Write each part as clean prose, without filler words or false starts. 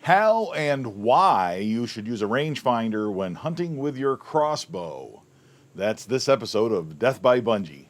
How and why you should use a rangefinder when hunting with your crossbow. That's this episode of Death by Bunjie.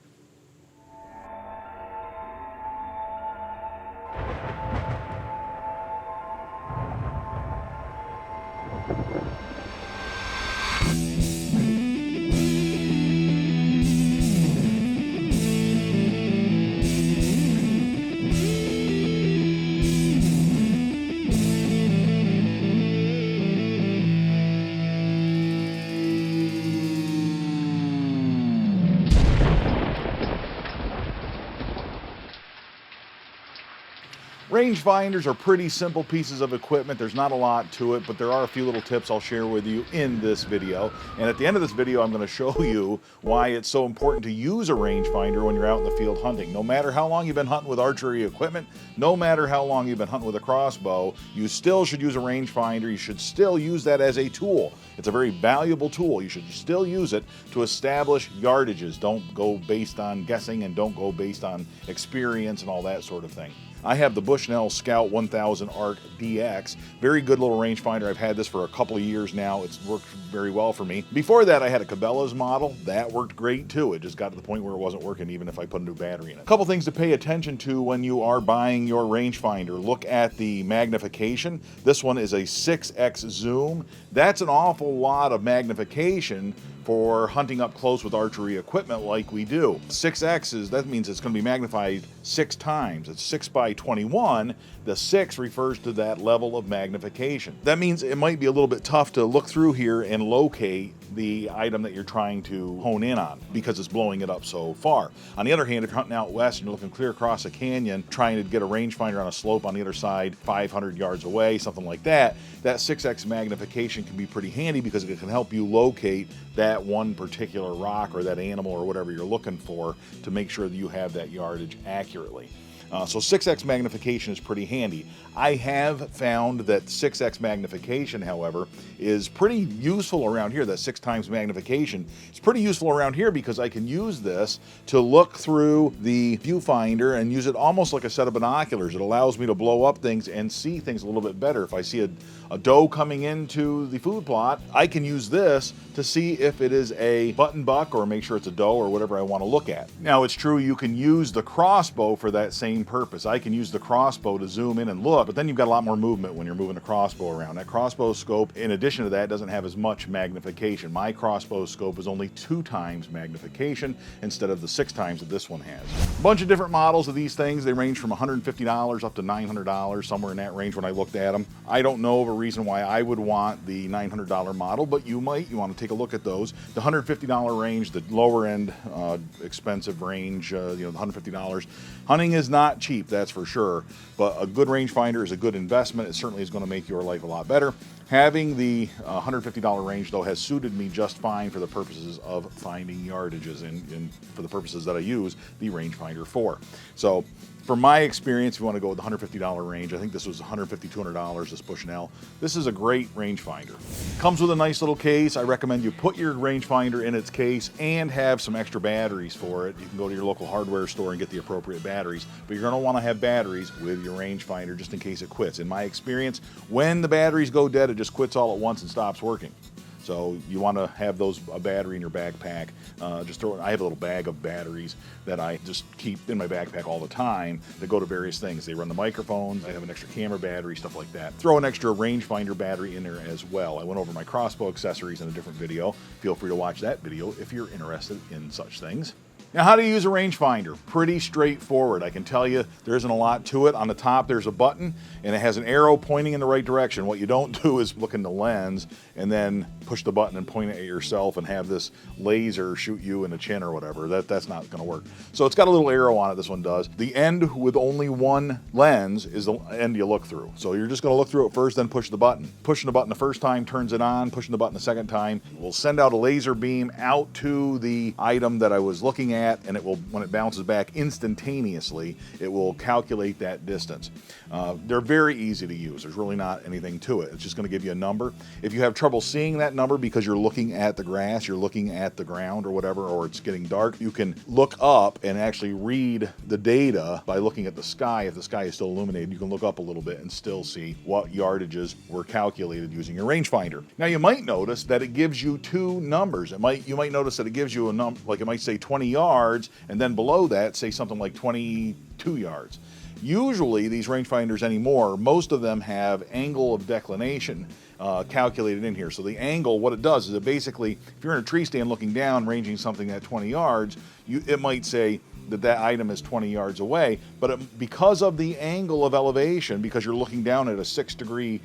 Rangefinders are pretty simple pieces of equipment. There's not a lot to it, but there are a few little tips I'll share with you in this video. And at the end of this video, I'm going to show you why it's so important to use a rangefinder when you're out in the field hunting. No matter how long you've been hunting with archery equipment, no matter how long you've been hunting with a crossbow, you still should use a rangefinder. You should still use that as a tool. It's a very valuable tool. You should still use it to establish yardages. Don't go based on guessing and don't go based on experience and all that sort of thing. I have the Bushnell Scout 1000 ARC DX. Very good little rangefinder. I've had this for a couple of years now. It's worked very well for me. Before that, I had a Cabela's model. That worked great too. It just got to the point where it wasn't working even if I put a new battery in it. A couple things to pay attention to when you are buying your rangefinder. Look at the magnification. This one is a 6x zoom. That's an awful lot of magnification for hunting up close with archery equipment like we do. 6x that means it's going to be magnified 6 times. It's 6 by 21. The 6 refers to that level of magnification. That means it might be a little bit tough to look through here and locate the item that you're trying to hone in on because it's blowing it up so far. On the other hand, if you're hunting out west and you're looking clear across a canyon, trying to get a rangefinder on a slope on the other side 500 yards away, something like that, that 6x magnification can be pretty handy because it can help you locate that one particular rock or that animal or whatever you're looking for to make sure that you have that yardage accurately. So 6x magnification is pretty handy. I have found that 6x magnification, however, is pretty useful around here. That 6 times magnification is pretty useful around here because I can use this to look through the viewfinder and use it almost like a set of binoculars. It allows me to blow up things and see things a little bit better. If I see a doe coming into the food plot, I can use this to see if it is a button buck or make sure it's a doe or whatever I want to look at. Now, it's true you can use the crossbow for that same purpose. I can use the crossbow to zoom in and look, but then you've got a lot more movement when you're moving the crossbow around. That crossbow scope, in addition to that, doesn't have as much magnification. My crossbow scope is only 2 times magnification instead of the 6 times that this one has. A bunch of different models of these things. They range from $150 up to $900, somewhere in that range when I looked at them. I don't know of a reason why I would want the $900 model, but you might. You want to take a look at those. The $150 range, the lower end expensive range, the $150. Hunting is not cheap, that's for sure, but a good rangefinder is a good investment. It certainly is going to make your life a lot better. Having the $150 range, though, has suited me just fine for the purposes of finding yardages and for the purposes that I use the rangefinder for. So, from my experience, if you want to go with the $150 range, I think this was $150, $200, this Bushnell. This is a great rangefinder. Comes with a nice little case. I recommend you put your rangefinder in its case and have some extra batteries for it. You can go to your local hardware store and get the appropriate batteries, but you're going to want to have batteries with your rangefinder just in case it quits. In my experience, when the batteries go dead, it just quits all at once and stops working. So you want to have a battery in your backpack. I have a little bag of batteries that I just keep in my backpack all the time that go to various things. They run the microphones. I have an extra camera battery, stuff like that. Throw an extra rangefinder battery in there as well. I went over my crossbow accessories in a different video. Feel free to watch that video if you're interested in such things. Now, how do you use a rangefinder? Pretty straightforward. I can tell you there isn't a lot to it. On the top, there's a button, and it has an arrow pointing in the right direction. What you don't do is look in the lens and then push the button and point it at yourself and have this laser shoot you in the chin or whatever. That's not going to work. So it's got a little arrow on it, this one does. The end with only one lens is the end you look through. So you're just going to look through it first, then push the button. Pushing the button the first time turns it on. Pushing the button the second time will send out a laser beam out to the item that I was looking at, and it will, when it bounces back instantaneously, it will calculate that distance. They're very easy to use. There's really not anything to it. It's just going to give you a number. If you have trouble seeing that number because you're looking at the grass, you're looking at the ground or whatever, or it's getting dark, you can look up and actually read the data by looking at the sky. If the sky is still illuminated, you can look up a little bit and still see what yardages were calculated using your rangefinder. Now you might notice that it gives you two numbers. You might notice that it gives you a number, like it might say 20 yards, and then below that say something like 22 yards. Usually these rangefinders anymore, most of them have angle of declination calculated in here. So the angle, what it does is it basically, if you're in a tree stand looking down, ranging something at 20 yards, it might say that item is 20 yards away, but because of the angle of elevation, because you're looking down at a 6-degree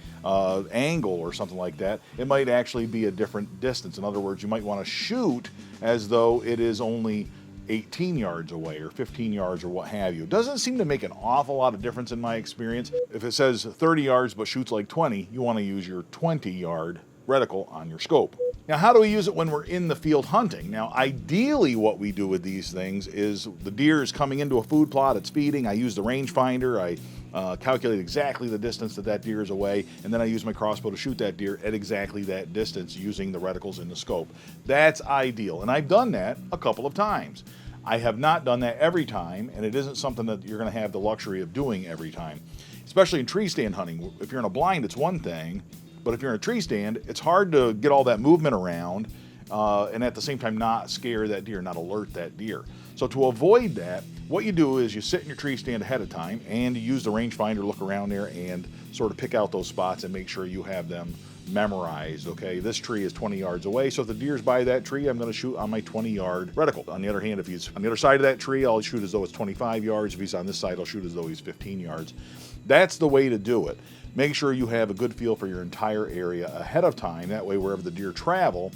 angle or something like that, it might actually be a different distance. In other words, you might want to shoot as though it is only 18 yards away or 15 yards or what have you. It doesn't seem to make an awful lot of difference in my experience. If it says 30 yards but shoots like 20, you want to use your 20-yard reticle on your scope. Now, how do we use it when we're in the field hunting? Now, ideally what we do with these things is the deer is coming into a food plot, it's feeding, I use the rangefinder, I calculate exactly the distance that deer is away, and then I use my crossbow to shoot that deer at exactly that distance using the reticles in the scope. That's ideal, and I've done that a couple of times. I have not done that every time, and it isn't something that you're going to have the luxury of doing every time, especially in tree stand hunting. If you're in a blind, it's one thing, but if you're in a tree stand, it's hard to get all that movement around and at the same time not scare that deer, not alert that deer. So to avoid that, what you do is you sit in your tree stand ahead of time and you use the rangefinder, look around there and sort of pick out those spots and make sure you have them memorized. Okay, this tree is 20 yards away, so if the deer's by that tree, I'm going to shoot on my 20-yard reticle. On the other hand, if he's on the other side of that tree, I'll shoot as though it's 25 yards. If he's on this side, I'll shoot as though he's 15 yards. That's the way to do it. Make sure you have a good feel for your entire area ahead of time. That way, wherever the deer travel,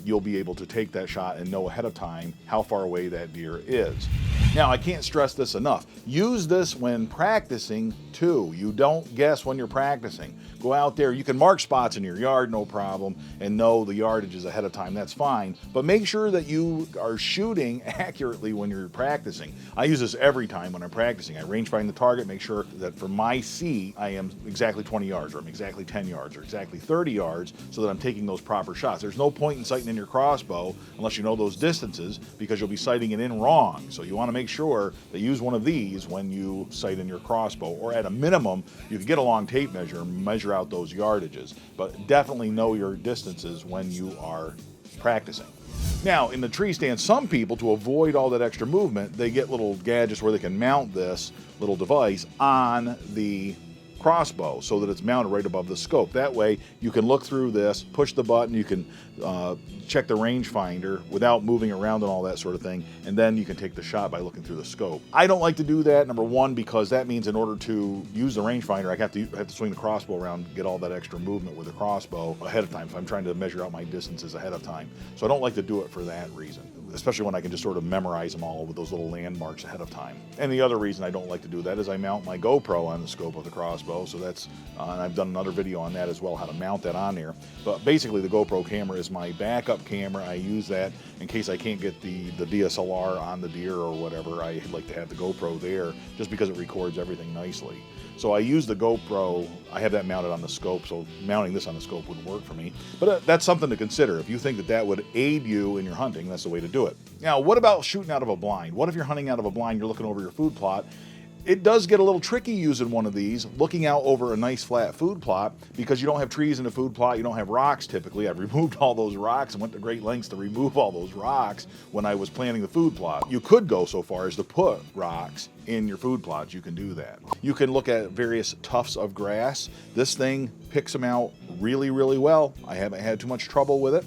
you'll be able to take that shot and know ahead of time how far away that deer is. Now, I can't stress this enough. Use this when practicing too. You don't guess when you're practicing. Go out there, you can mark spots in your yard, no problem, and know the yardages ahead of time, that's fine. But make sure that you are shooting accurately when you're practicing. I use this every time when I'm practicing. I range find the target, make sure that for my seat, I am exactly 20 yards, or I'm exactly 10 yards, or exactly 30 yards, so that I'm taking those proper shots. There's no point in sighting in your crossbow unless you know those distances, because you'll be sighting it in wrong. So you want to make sure that you use one of these when you sight in your crossbow, or at a minimum, you can get a long tape measure and measure out those yardages, but definitely know your distances when you are practicing. Now, in the tree stand, some people, to avoid all that extra movement, they get little gadgets where they can mount this little device on the crossbow so that it's mounted right above the scope. That way you can look through this, push the button, you can check the rangefinder without moving around and all that sort of thing, and then you can take the shot by looking through the scope. I don't like to do that, number one, because that means in order to use the rangefinder, I have to swing the crossbow around and get all that extra movement with the crossbow ahead of time if I'm trying to measure out my distances ahead of time. So I don't like to do it for that reason, especially when I can just sort of memorize them all with those little landmarks ahead of time. And the other reason I don't like to do that is I mount my GoPro on the scope of the crossbow, so that's, and I've done another video on that as well, how to mount that on there. But basically the GoPro camera is my backup camera. I use that in case I can't get the DSLR on the deer or whatever. I like to have the GoPro there just because it records everything nicely. So I use the GoPro, I have that mounted on the scope, so mounting this on the scope wouldn't work for me. But that's something to consider. If you think that that would aid you in your hunting, that's the way to do it. Now, what about shooting out of a blind? What if you're hunting out of a blind, you're looking over your food plot? It does get a little tricky using one of these, looking out over a nice flat food plot, because you don't have trees in the food plot, you don't have rocks typically. I've removed all those rocks and went to great lengths to remove all those rocks when I was planning the food plot. You could go so far as to put rocks in your food plots. You can do that. You can look at various tufts of grass. This thing picks them out really, really well. I haven't had too much trouble with it.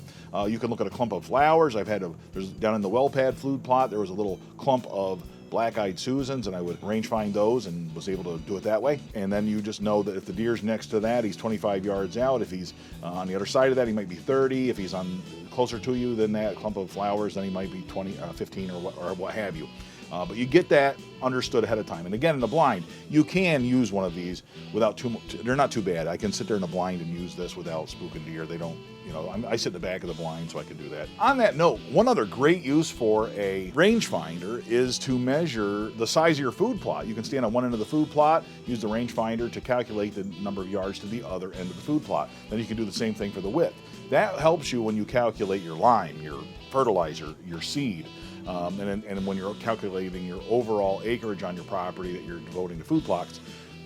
You can look at a clump of flowers. There's down in the well pad food plot, there was a little clump of black-eyed Susans, and I would range find those and was able to do it that way. And then you just know that if the deer's next to that, he's 25 yards out. If he's on the other side of that, he might be 30. If he's on closer to you than that clump of flowers, then he might be 15 or what have you. But you get that understood ahead of time. And again, in the blind, you can use one of these without too much. They're not too bad. I can sit there in the blind and use this without spooking deer. They don't, you know, I sit in the back of the blind, so I can do that. On that note, one other great use for a rangefinder is to measure the size of your food plot. You can stand on one end of the food plot, use the rangefinder to calculate the number of yards to the other end of the food plot. Then you can do the same thing for the width. That helps you when you calculate your lime, your fertilizer, your seed. And when you're calculating your overall acreage on your property that you're devoting to food plots,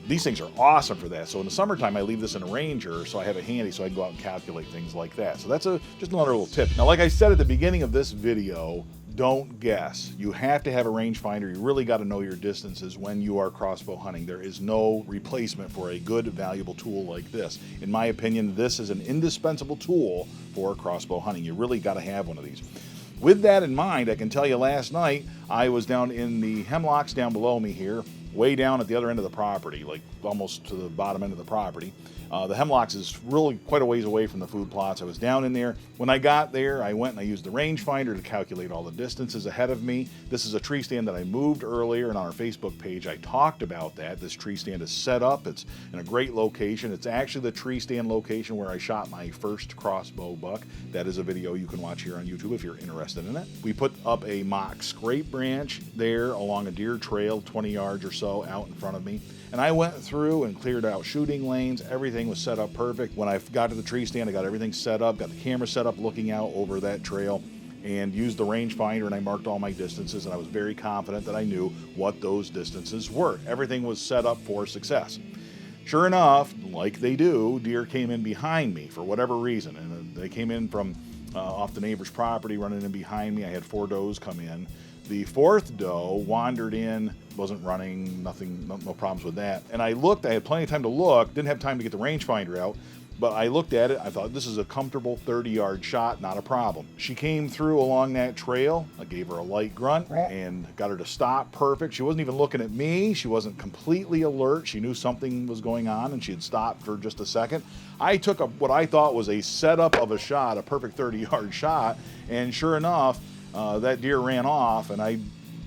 these things are awesome for that. So in the summertime, I leave this in a Ranger so I have it handy so I can go out and calculate things like that. So that's just another little tip. Now, like I said at the beginning of this video, don't guess. You have to have a rangefinder. You really got to know your distances when you are crossbow hunting. There is no replacement for a good, valuable tool like this. In my opinion, this is an indispensable tool for crossbow hunting. You really got to have one of these. With that in mind, I can tell you last night, I was down in the hemlocks down below me here, way down at the other end of the property, like almost to the bottom end of the property. The hemlocks is really quite a ways away from the food plots. I was down in there. When I got there, I went and I used the rangefinder to calculate all the distances ahead of me. This is a tree stand that I moved earlier, and on our Facebook page, I talked about that. This tree stand is set up. It's in a great location. It's actually the tree stand location where I shot my first crossbow buck. That is a video you can watch here on YouTube if you're interested in it. We put up a mock scrape branch there along a deer trail, 20 yards or so out in front of me. And I went through and cleared out shooting lanes. Everything was set up perfect. When I got to the tree stand, I got everything set up, got the camera set up looking out over that trail, and used the rangefinder, and I marked all my distances, and I was very confident that I knew what those distances were. Everything was set up for success. Sure enough, like they do, deer came in behind me for whatever reason, and they came in from off the neighbor's property, running in behind me. I had 4 does come in. The 4th doe wandered in, wasn't running, nothing, no problems with that. And I looked, I had plenty of time to look, didn't have time to get the rangefinder out, but I looked at it, I thought this is a comfortable 30-yard shot, not a problem. She came through along that trail, I gave her a light grunt and got her to stop perfect. She wasn't even looking at me, she wasn't completely alert, she knew something was going on and she had stopped for just a second. I took what I thought was a setup of a shot, a perfect 30-yard shot, and sure enough, that deer ran off, and I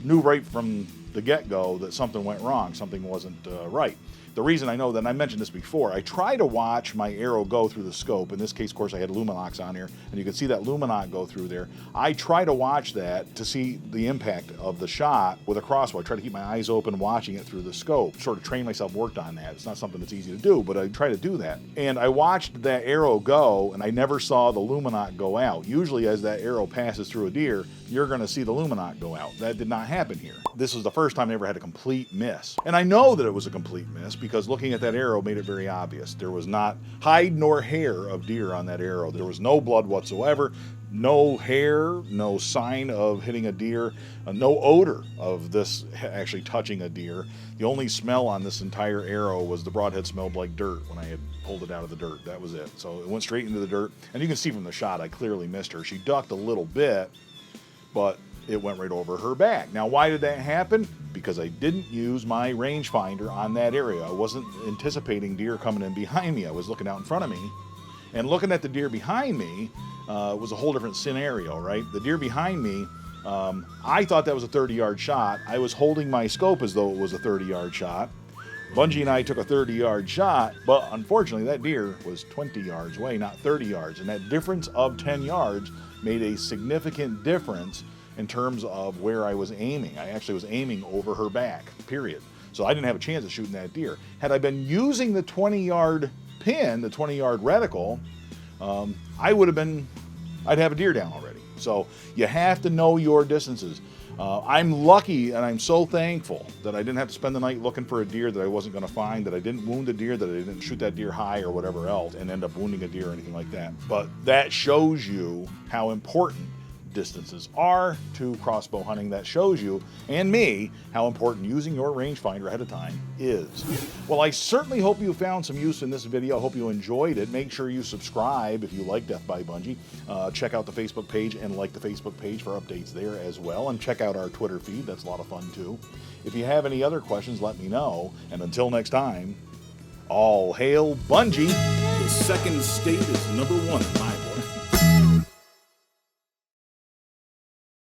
knew right from the get-go that something went wrong, something wasn't right. The reason I know that, and I mentioned this before, I try to watch my arrow go through the scope. In this case, of course, I had Luminox on here, and you can see that Luminox go through there. I try to watch that to see the impact of the shot with a crossbow. I try to keep my eyes open watching it through the scope. Sort of train myself, worked on that. It's not something that's easy to do, but I try to do that. And I watched that arrow go, and I never saw the Luminox go out. Usually as that arrow passes through a deer, you're gonna see the Luminox go out. That did not happen here. This was the first time I ever had a complete miss. And I know that it was a complete miss because looking at that arrow made it very obvious. There was not hide nor hair of deer on that arrow. There was no blood whatsoever, no hair, no sign of hitting a deer, no odor of this actually touching a deer. The only smell on this entire arrow was the broadhead smelled like dirt when I had pulled it out of the dirt. That was it. So it went straight into the dirt. And you can see from the shot, I clearly missed her. She ducked a little bit, but it went right over her back. Now, why did that happen? Because I didn't use my rangefinder on that area. I wasn't anticipating deer coming in behind me. I was looking out in front of me, and looking at the deer behind me was a whole different scenario, right? The deer behind me, I thought that was a 30-yard shot. I was holding my scope as though it was a 30-yard shot. Bunjie and I took a 30-yard shot, but unfortunately that deer was 20 yards away, not 30 yards. And that difference of 10 yards made a significant difference in terms of where I was aiming. I actually was aiming over her back, period. So I didn't have a chance of shooting that deer. Had I been using the 20-yard pin, the 20-yard reticle, I'd have a deer down already. So you have to know your distances. I'm lucky and I'm so thankful that I didn't have to spend the night looking for a deer that I wasn't going to find, that I didn't wound a deer, that I didn't shoot that deer high or whatever else and end up wounding a deer or anything like that. But that shows you how important distances are to crossbow hunting. That shows you and me how important using your rangefinder ahead of time is. Well, I certainly hope you found some use in this video. I hope you enjoyed it. Make sure you subscribe if you like Death by Bunjie. Check out the Facebook page and like the Facebook page for updates there as well. And check out our Twitter feed. That's a lot of fun too. If you have any other questions, let me know. And until next time, all hail Bunjie. The second state is #1 in my book.